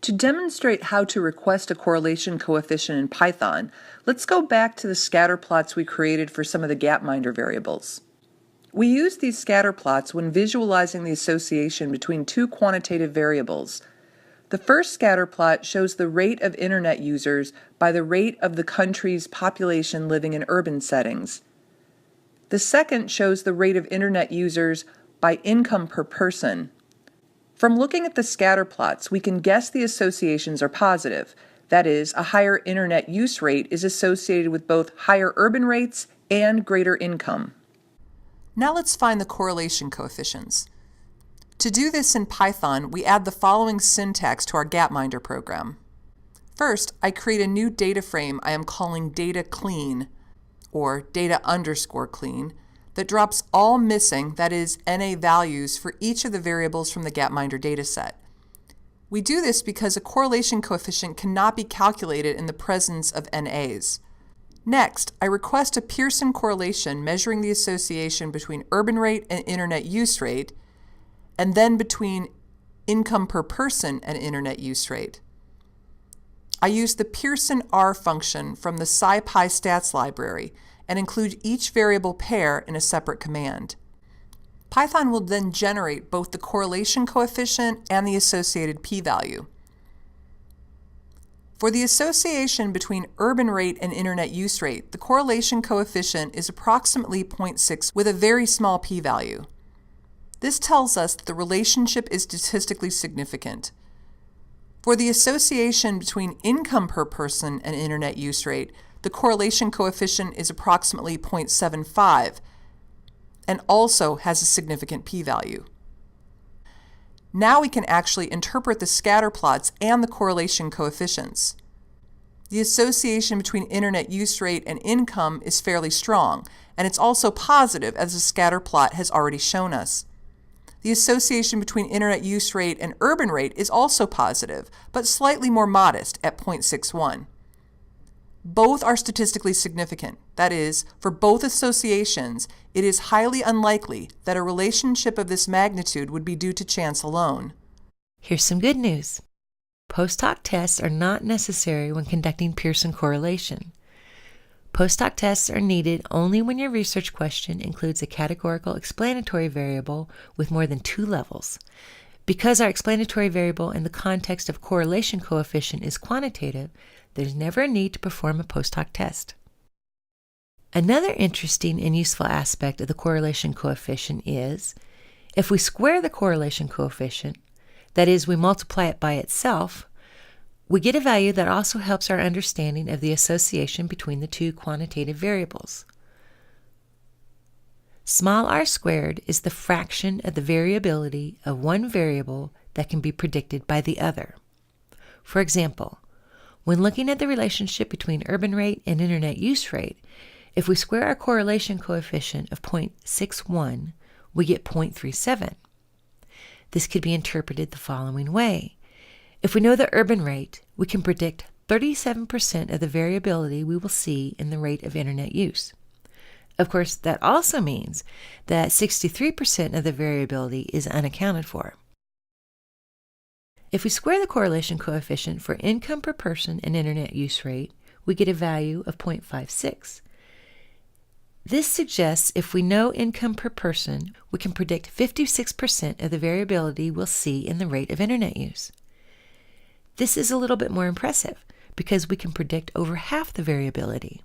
To demonstrate how to request a correlation coefficient in Python, let's go back to the scatter plots we created for some of the gapminder variables. We use these scatter plots when visualizing the association between two quantitative variables. The first scatter plot shows the rate of internet users by the rate of the country's population living in urban settings. The second shows the rate of internet users by income per person. From looking at the scatter plots, we can guess the associations are positive. That is, a higher internet use rate is associated with both higher urban rates and greater income. Now let's find the correlation coefficients. To do this in Python, we add the following syntax to our gapminder program. First, I create a new data frame I am calling data clean, or data_clean, that drops all missing, that is, NA values for each of the variables from the gapminder dataset. We do this because a correlation coefficient cannot be calculated in the presence of NAs. Next, I request a Pearson correlation measuring the association between urban rate and internet use rate, and then between income per person and internet use rate. I use the Pearson R function from the SciPy stats library and include each variable pair in a separate command. Python will then generate both the correlation coefficient and the associated p-value. For the association between urban rate and internet use rate, the correlation coefficient is approximately 0.6 with a very small p-value. This tells us that the relationship is statistically significant. For the association between income per person and internet use rate, the correlation coefficient is approximately 0.75 and also has a significant p-value. Now we can actually interpret the scatter plots and the correlation coefficients. The association between internet use rate and income is fairly strong, and it's also positive, as the scatter plot has already shown us. The association between internet use rate and urban rate is also positive, but slightly more modest at 0.61. Both are statistically significant. That is, for both associations, it is highly unlikely that a relationship of this magnitude would be due to chance alone. Here's some good news. Post-hoc tests are not necessary when conducting Pearson correlation. Post-hoc tests are needed only when your research question includes a categorical explanatory variable with more than 2 levels. Because our explanatory variable in the context of correlation coefficient is quantitative, there's never a need to perform a post-hoc test. Another interesting and useful aspect of the correlation coefficient is, if we square the correlation coefficient, that is, we multiply it by itself, we get a value that also helps our understanding of the association between the two quantitative variables. Small r squared is the fraction of the variability of one variable that can be predicted by the other. For example, when looking at the relationship between urban rate and internet use rate, if we square our correlation coefficient of 0.61, we get 0.37. This could be interpreted the following way. If we know the urban rate, we can predict 37% of the variability we will see in the rate of internet use. Of course, that also means that 63% of the variability is unaccounted for. If we square the correlation coefficient for income per person and internet use rate, we get a value of 0.56. This suggests if we know income per person, we can predict 56% of the variability we'll see in the rate of internet use. This is a little bit more impressive because we can predict over half the variability.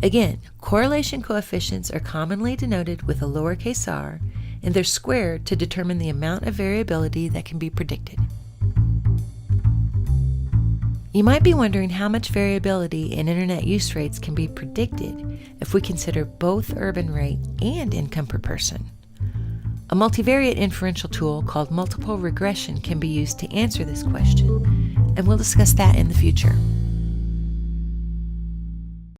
Again, correlation coefficients are commonly denoted with a lowercase r, and they're squared to determine the amount of variability that can be predicted. You might be wondering how much variability in internet use rates can be predicted if we consider both urban rate and income per person. A multivariate inferential tool called multiple regression can be used to answer this question, and we'll discuss that in the future.